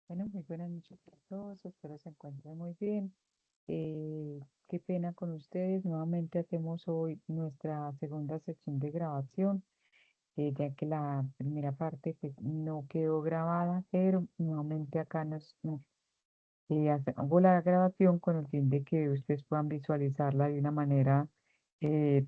Bueno, muy buenas noches a todos, espero se encuentren muy bien. Qué pena con ustedes, nuevamente hacemos hoy nuestra segunda sección de grabación, ya que la primera parte pues, no quedó grabada, pero nuevamente acá hago la grabación con el fin de que ustedes puedan visualizarla de una manera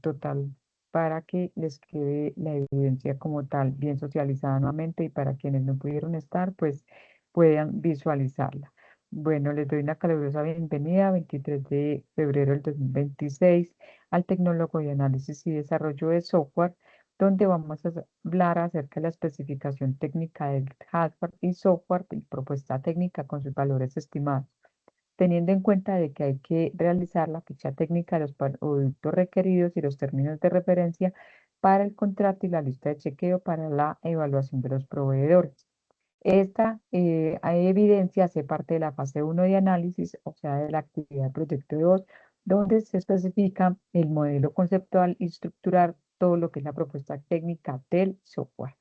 total para que les quede la evidencia como tal bien socializada nuevamente y para quienes no pudieron estar, pues puedan visualizarla. Bueno, les doy una calurosa bienvenida 23 de febrero del 2026 al Tecnólogo de Análisis y Desarrollo de Software, donde vamos a hablar acerca de la especificación técnica del hardware y software y propuesta técnica con sus valores estimados, teniendo en cuenta de que hay que realizar la ficha técnica de los productos requeridos y los términos de referencia para el contrato y la lista de chequeo para la evaluación de los proveedores. Esta evidencia hace parte de la fase uno de análisis, o sea, de la actividad proyecto 2, donde se especifica el modelo conceptual y estructurar todo lo que es la propuesta técnica del software.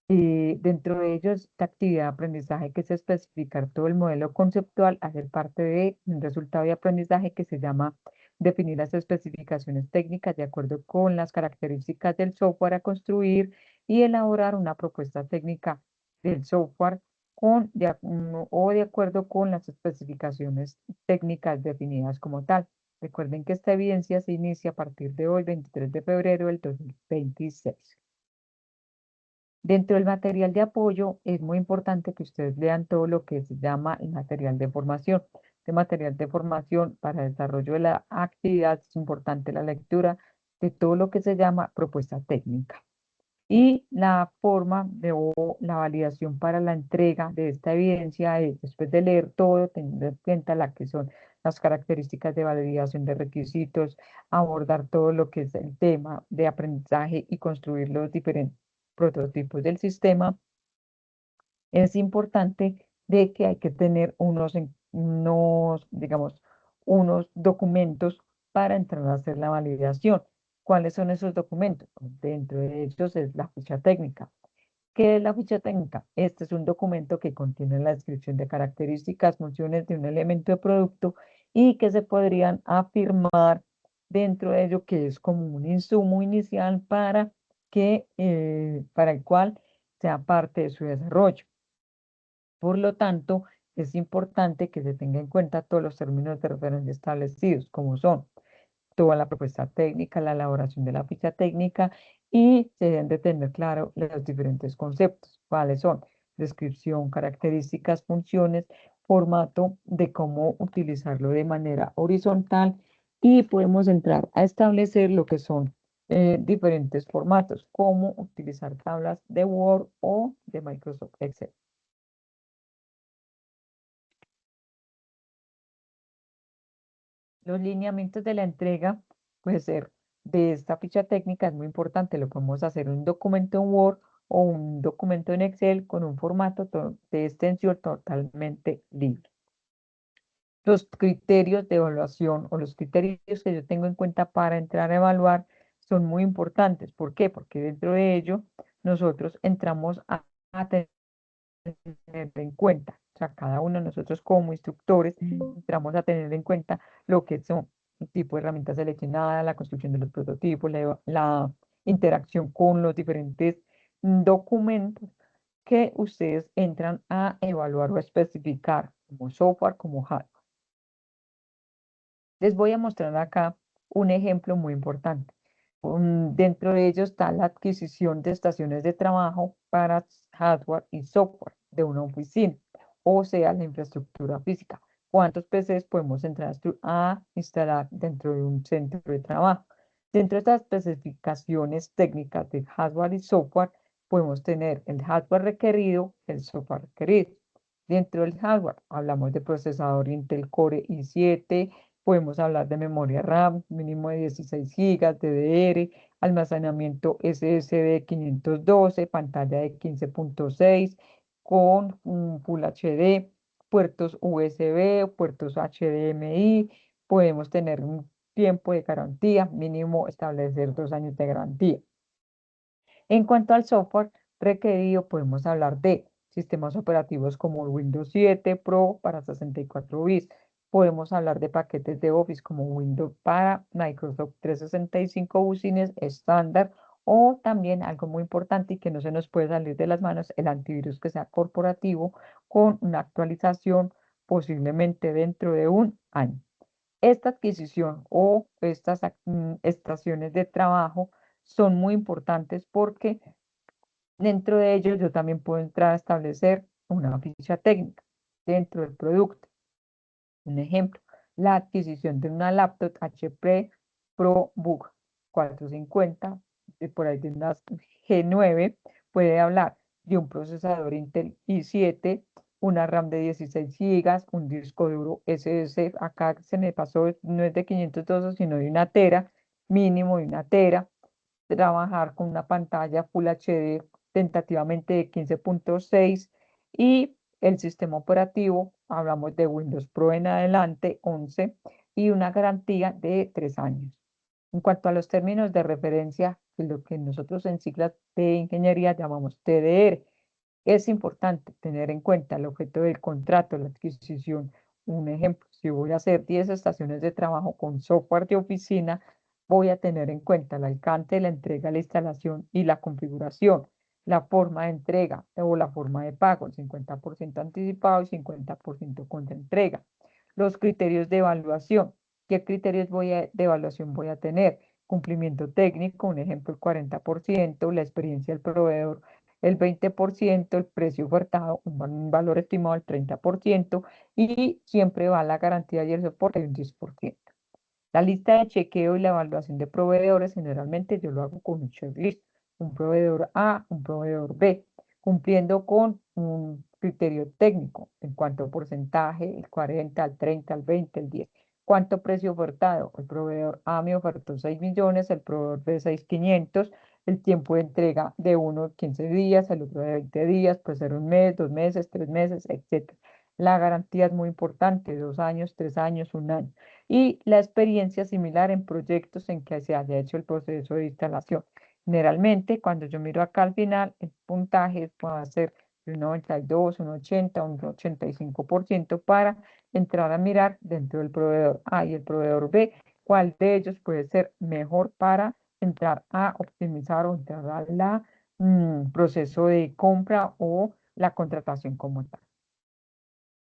Dentro de ellos, esta actividad de aprendizaje que es especificar todo el modelo conceptual, hacer parte de un resultado de aprendizaje que se llama definir las especificaciones técnicas de acuerdo con las características del software a construir y elaborar una propuesta técnica del software o de acuerdo con las especificaciones técnicas definidas como tal. Recuerden que esta evidencia se inicia a partir de hoy, 23 de febrero del 2026. Dentro del material de apoyo es muy importante que ustedes lean todo lo que se llama el material de formación. Este material de formación para el desarrollo de la actividad es importante la lectura de todo lo que se llama propuesta técnica. Y la forma o la validación para la entrega de esta evidencia es, después de leer todo, teniendo en cuenta la que son las características de validación de requisitos, abordar todo lo que es el tema de aprendizaje y construir los diferentes prototipos del sistema. Es importante de que hay que tener digamos, unos documentos para entrar a hacer la validación. ¿Cuáles son esos documentos? Dentro de ellos es la ficha técnica. ¿Qué es la ficha técnica? Este es un documento que contiene la descripción de características, funciones de un elemento de producto y que se podrían afirmar dentro de ello, que es como un insumo inicial para el cual sea parte de su desarrollo. Por lo tanto, es importante que se tenga en cuenta todos los términos de referencia establecidos, como son toda la propuesta técnica, la elaboración de la ficha técnica, y se deben de tener claro los diferentes conceptos, cuáles son descripción, características, funciones, formato de cómo utilizarlo de manera horizontal, y podemos entrar a establecer lo que son diferentes formatos, como utilizar tablas de Word o de Microsoft Excel. Los lineamientos de la entrega puede ser de esta ficha técnica, es muy importante, lo podemos hacer en un documento en Word o un documento en Excel con un formato de extensión totalmente libre. Los criterios de evaluación o los criterios que yo tengo en cuenta para entrar a evaluar son muy importantes. ¿Por qué? Porque dentro de ello nosotros entramos a tener en cuenta. O sea, cada uno de nosotros como instructores entramos a tener en cuenta lo que son el tipo de herramientas seleccionadas, la construcción de los prototipos, la interacción con los diferentes documentos que ustedes entran a evaluar o a especificar como software, como hardware. Les voy a mostrar acá un ejemplo muy importante. Dentro de ellos está la adquisición de estaciones de trabajo para hardware y software de una oficina, o sea, la infraestructura física. ¿Cuántos PCs podemos entrar a instalar dentro de un centro de trabajo? Dentro de estas especificaciones técnicas de hardware y software, podemos tener el hardware requerido, el software requerido. Dentro del hardware, hablamos de procesador Intel Core i7, podemos hablar de memoria RAM, mínimo de 16 GB, DDR, almacenamiento SSD 512, pantalla de 15.6 con un Full HD, puertos USB, puertos HDMI. Podemos tener un tiempo de garantía, mínimo establecer 2 años de garantía. En cuanto al software requerido, podemos hablar de sistemas operativos como Windows 7 Pro para 64 bits. Podemos hablar de paquetes de Office como Windows para Microsoft 365 Business estándar, o también algo muy importante y que no se nos puede salir de las manos, el antivirus que sea corporativo con una actualización posiblemente dentro de un año. Esta adquisición o estas estaciones de trabajo son muy importantes porque dentro de ellos yo también puedo entrar a establecer una ficha técnica dentro del producto. Un ejemplo, la adquisición de una laptop HP ProBook 450, por ahí de una G9, puede hablar de un procesador Intel i7, una RAM de 16 gigas, un disco duro SS, acá se me pasó, no es de 512, sino de una tera, mínimo de una tera, trabajar con una pantalla Full HD tentativamente de 15.6 y el sistema operativo, hablamos de Windows Pro en adelante, 11, y una garantía de 3 años. En cuanto a los términos de referencia, lo que nosotros en siglas de ingeniería llamamos TDR, es importante tener en cuenta el objeto del contrato, la adquisición. Un ejemplo, si voy a hacer 10 estaciones de trabajo con software de oficina, voy a tener en cuenta el alcance de la entrega, la instalación y la configuración, la forma de entrega o la forma de pago, el 50% anticipado y 50% contra entrega. Los criterios de evaluación. ¿Qué criterios de evaluación voy a tener? Cumplimiento técnico, un ejemplo, el 40%, la experiencia del proveedor, el 20%, el precio ofertado, un valor estimado del 30%, y siempre va la garantía y el soporte de un 10%. La lista de chequeo y la evaluación de proveedores, generalmente yo lo hago con un checklist, un proveedor A, un proveedor B, cumpliendo con un criterio técnico en cuanto a porcentaje, el 40, el 30, el 20, el 10. ¿Cuánto precio ofertado? El proveedor A me ofertó 6 millones, el proveedor B 6.500, el tiempo de entrega de uno 15 días, el otro de 20 días, puede ser un mes, 2 meses, 3 meses, etc. La garantía es muy importante, 2 años, 3 años, un año, y la experiencia similar en proyectos en que se haya hecho el proceso de instalación. Generalmente, cuando yo miro acá al final, el puntaje puede ser un 92, un 80, un 85% para entrar a mirar dentro del proveedor A y el proveedor B, cuál de ellos puede ser mejor para entrar a optimizar o entrar a la proceso de compra o la contratación como tal.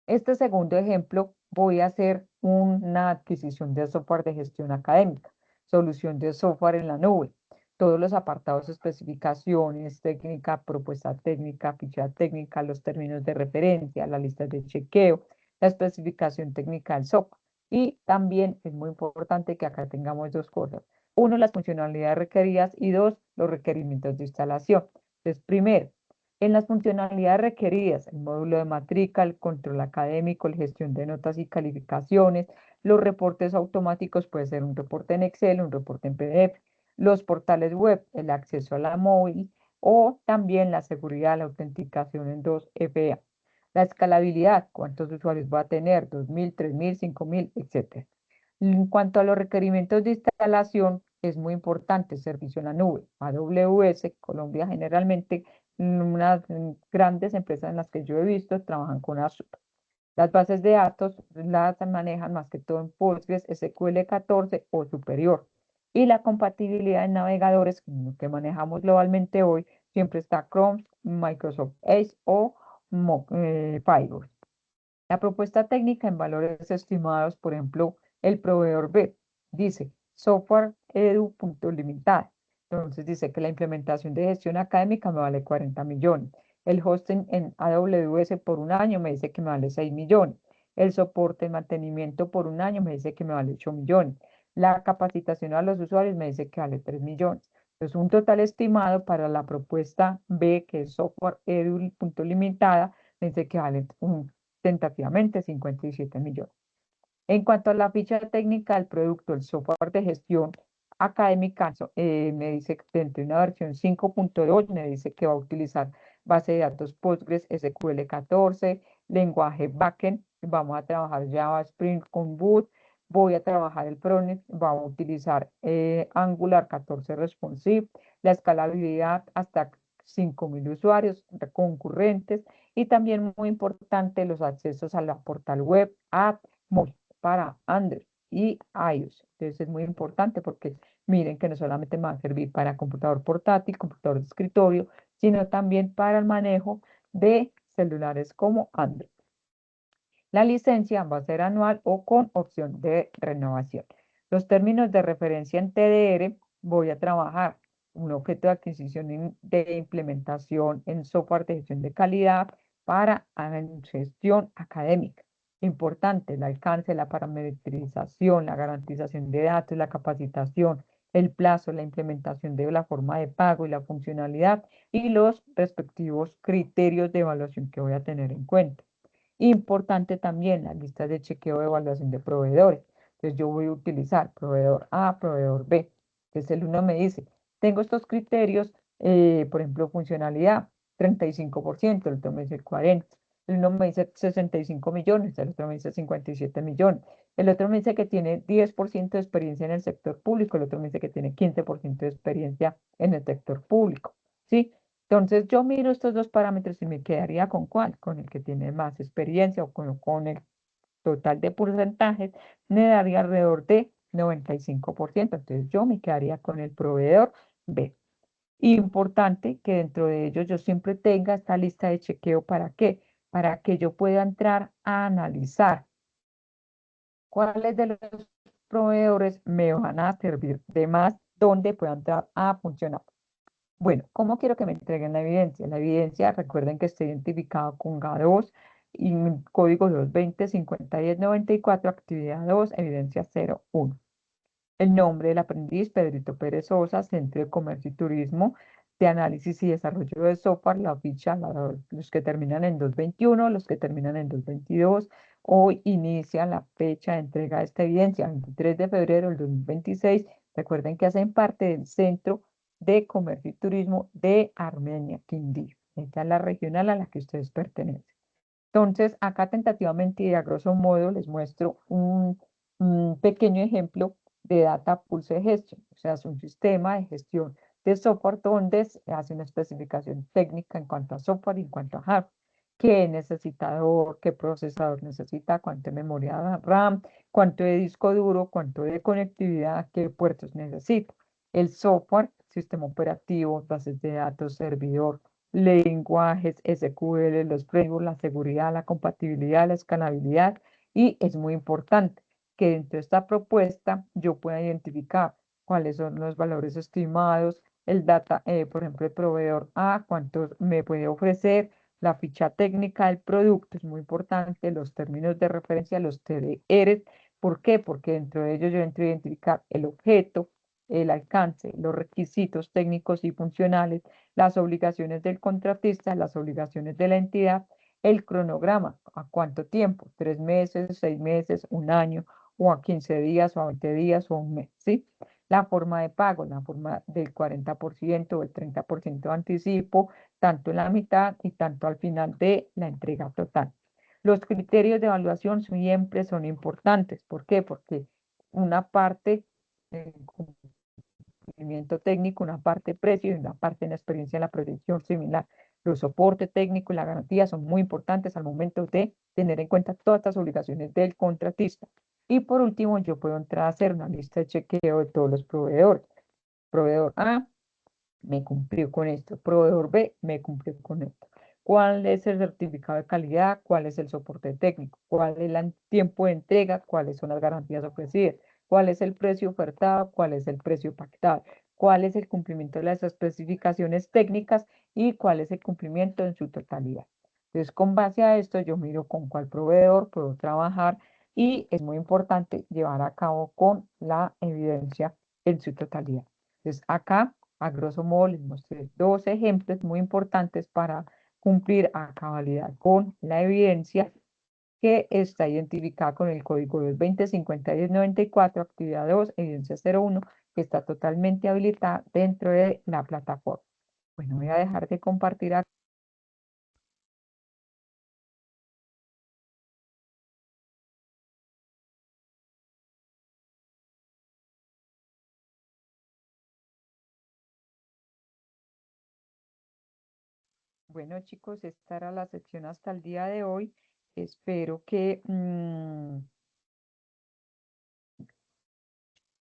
Este segundo ejemplo, voy a hacer una adquisición de software de gestión académica, solución de software en la nube. Todos los apartados, especificaciones, técnica, propuesta técnica, ficha técnica, los términos de referencia, la lista de chequeo, la especificación técnica del software. Y también es muy importante que acá tengamos dos cosas. Uno, las funcionalidades requeridas, y dos, los requerimientos de instalación. Entonces, primero, en las funcionalidades requeridas, el módulo de matrícula, el control académico, la gestión de notas y calificaciones, los reportes automáticos, puede ser un reporte en Excel, un reporte en PDF, los portales web, el acceso a la móvil, o también la seguridad, la autenticación en 2FA. La escalabilidad, cuántos usuarios va a tener, 2.000, 3.000, 5.000, etc. En cuanto a los requerimientos de instalación, es muy importante servicio en la nube. AWS, Colombia generalmente, unas grandes empresas en las que yo he visto trabajan con Azure. Las bases de datos las manejan más que todo en Postgres, SQL 14 o superior. Y la compatibilidad en navegadores que manejamos globalmente hoy siempre está Chrome, Microsoft Edge o Firefox. La propuesta técnica en valores estimados, por ejemplo, el proveedor B dice software edu punto limitada. Entonces dice que la implementación de gestión académica me vale 40 millones. El hosting en AWS por un año me dice que me vale 6 millones. El soporte y mantenimiento por un año me dice que me vale 8 millones. La capacitación a los usuarios me dice que vale 3 millones. Entonces, un total estimado para la propuesta B, que es software edu punto limitada, me dice que vale tentativamente 57 millones. En cuanto a la ficha técnica del producto, el software de gestión académica, me dice que dentro de una versión 5.2, me dice que va a utilizar base de datos Postgres SQL 14, lenguaje backend, vamos a trabajar Java Spring con Boot, voy a trabajar el frontend, vamos a utilizar Angular 14 responsive, la escalabilidad hasta 5.000 usuarios concurrentes y también muy importante los accesos a la portal web, app, móvil para Android y iOS. Entonces es muy importante porque miren que no solamente me va a servir para computador portátil, computador de escritorio, sino también para el manejo de celulares como Android. La licencia va a ser anual o con opción de renovación. Los términos de referencia en TDR, voy a trabajar un objeto de adquisición de implementación en software de gestión de calidad para gestión académica. Importante, el alcance, la parametrización, la garantización de datos, la capacitación, el plazo, la implementación de la forma de pago y la funcionalidad y los respectivos criterios de evaluación que voy a tener en cuenta. Importante también la lista de chequeo de evaluación de proveedores. Entonces yo voy a utilizar proveedor A, proveedor B. Entonces el uno me dice, tengo estos criterios, por ejemplo, funcionalidad, 35%, el otro me dice 40%. El uno me dice 65 millones, el otro me dice 57 millones. El otro me dice que tiene 10% de experiencia en el sector público, el otro me dice que tiene 15% de experiencia en el sector público. ¿Sí? Entonces yo miro estos dos parámetros y me quedaría con cuál, con el que tiene más experiencia o con el total de porcentajes, me daría alrededor de 95%. Entonces yo me quedaría con el proveedor B. Importante que dentro de ellos yo siempre tenga esta lista de chequeo. ¿Para qué? Para que yo pueda entrar a analizar cuáles de los proveedores me van a servir de más, dónde pueda entrar a funcionar. Bueno, ¿cómo quiero que me entreguen la evidencia? La evidencia, recuerden que está identificada con GA2 y código 220-50-10-94, actividad 2, evidencia 01. El nombre del aprendiz, Pedrito Pérez Sosa, Centro de Comercio y Turismo, de Análisis y Desarrollo de Software, la ficha, los que terminan en 221, los que terminan en 222. Hoy inicia la fecha de entrega de esta evidencia, 23 de febrero del 2026. Recuerden que hacen parte del Centro de Comercio y Turismo de Armenia, Quindío. Esta es la regional a la que ustedes pertenecen. Entonces, acá tentativamente y a grosso modo les muestro un pequeño ejemplo de Data Pulse Gestion. O sea, es un sistema de gestión de software donde se hace una especificación técnica en cuanto a software y en cuanto a hardware. ¿Qué necesitador, qué procesador necesita, cuánto de memoria RAM, cuánto de disco duro, cuánto de conectividad, qué puertos necesita? El software, sistema operativo, bases de datos, servidor, lenguajes SQL, los frameworks, la seguridad, la compatibilidad, la escalabilidad y es muy importante que dentro de esta propuesta yo pueda identificar cuáles son los valores estimados, el data, por ejemplo, el proveedor A, cuántos me puede ofrecer, la ficha técnica del producto, es muy importante, los términos de referencia, los TDRs. ¿Por qué? Porque dentro de ellos yo entro a identificar el objeto, el alcance, los requisitos técnicos y funcionales, las obligaciones del contratista, las obligaciones de la entidad, el cronograma, ¿a cuánto tiempo? 3 meses, 6 meses, un año, o a 15 días, o a 20 días, o a un mes, ¿sí? La forma de pago, la forma del 40% o el 30% de anticipo, tanto en la mitad y tanto al final de la entrega total. Los criterios de evaluación siempre son importantes. ¿Por qué? Porque una parte cumplimiento técnico, una parte precio y una parte en la experiencia en la proyección similar. Los soporte técnico y la garantía son muy importantes al momento de tener en cuenta todas estas obligaciones del contratista. Y por último, yo puedo entrar a hacer una lista de chequeo de todos los proveedores. Proveedor A me cumplió con esto. Proveedor B me cumplió con esto. ¿Cuál es el certificado de calidad? ¿Cuál es el soporte técnico? ¿Cuál es el tiempo de entrega? ¿Cuáles son las garantías ofrecidas? ¿Cuál es el precio ofertado? ¿Cuál es el precio pactado? ¿Cuál es el cumplimiento de las especificaciones técnicas? ¿Y cuál es el cumplimiento en su totalidad? Entonces, con base a esto, yo miro con cuál proveedor puedo trabajar y es muy importante llevar a cabo con la evidencia en su totalidad. Entonces, acá a grosso modo, les mostré dos ejemplos muy importantes para cumplir a cabalidad con la evidencia que está identificada con el código 220-50-10-94, actividad 2, evidencia 01, que está totalmente habilitada dentro de la plataforma. Bueno, voy a dejar de compartir acá. Bueno, chicos, esta era la sección hasta el día de hoy. Espero que,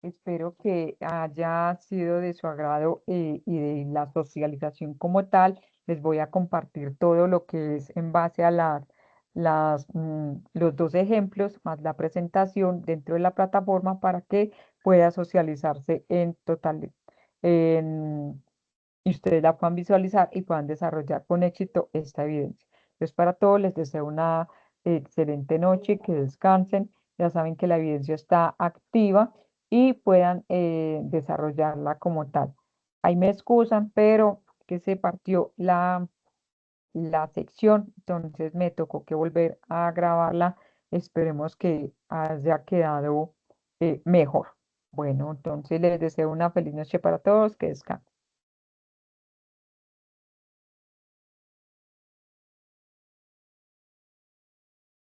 espero que haya sido de su agrado y de la socialización como tal. Les voy a compartir todo lo que es en base a los dos ejemplos más la presentación dentro de la plataforma para que pueda socializarse en total, en, y ustedes la puedan visualizar y puedan desarrollar con éxito esta evidencia. Entonces, para todos les deseo una excelente noche, que descansen. Ya saben que la evidencia está activa y puedan desarrollarla como tal. Ahí me excusan, pero que se partió la sección, entonces me tocó que volver a grabarla. Esperemos que haya quedado mejor. Bueno, entonces les deseo una feliz noche para todos, que descansen.